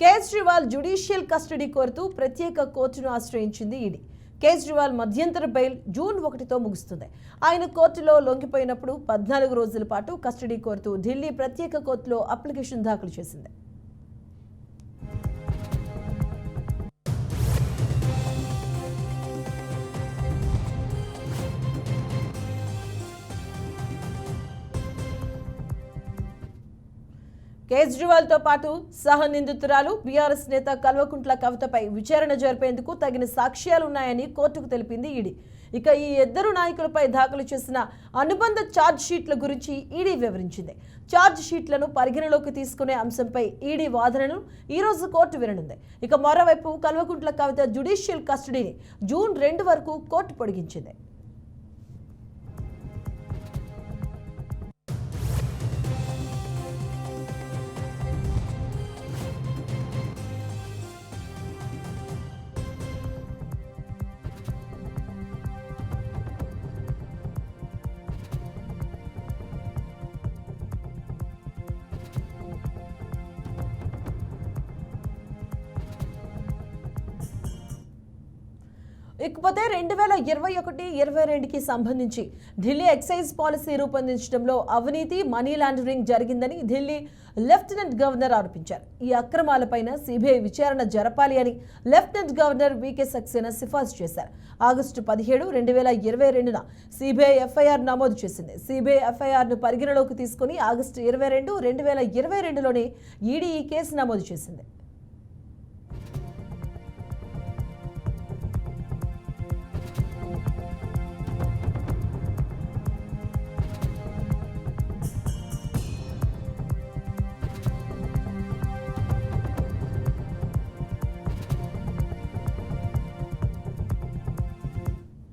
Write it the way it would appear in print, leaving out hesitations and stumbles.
Kejriwal judicial custody కోరుతూ ప్రత్యేక కోర్టును ఆశ్రయించింది ఈడీ. కేజ్రీవాల్ మధ్యంతర బెయిల్ జూన్ 1తో ముగుస్తుంది. ఆయన కోర్టులో లొంగిపోయినప్పుడు 14 రోజుల పాటు కస్టడీ కోరుతూ ఢిల్లీ ప్రత్యేక కోర్టులో అప్లికేషన్ దాఖలు చేసింది. కేజ్రీవాల్తో పాటు సహ నిందితురాలు బీఆర్ఎస్ నేత కల్వకుంట్ల కవితపై విచారణ జరిపేందుకు తగిన సాక్ష్యాలున్నాయని కోర్టుకు తెలిపింది ఈడీ. ఇక ఈ ఇద్దరు నాయకులపై దాఖలు చేసిన అనుబంధ ఛార్జ్ షీట్ల గురించి ఈడీ వివరించింది. ఛార్జ్ షీట్లను పరిగణలోకి తీసుకునే అంశంపై ఈడీ వాదనను ఈ రోజు కోర్టు విననుంది. ఇక మరోవైపు కల్వకుంట్ల కవిత జ్యుడిషియల్ కస్టడీని జూన్ 2 వరకు కోర్టు పొడిగించింది. ఇకపోతే 2021-22కి సంబంధించి ఢిల్లీ ఎక్సైజ్ పాలసీ రూపొందించడంలో అవినీతి, మనీ లాండరింగ్ జరిగిందని ఢిల్లీ లెఫ్టినెంట్ గవర్నర్ ఆరోపించారు. ఈ అక్రమాలపైన సిబిఐ విచారణ జరపాలి అని లెఫ్టినెంట్ గవర్నర్ వికే సక్సేనా సిఫార్సు చేశారు. ఆగస్టు 17, 2022న సిబిఐ ఎఫ్ఐఆర్ నమోదు చేసింది. సిబిఐ ఎఫ్ఐఆర్ను పరిగణలోకి తీసుకుని ఆగస్టు 22, 2022లోనే ఈడీ ఈ కేసు నమోదు చేసింది.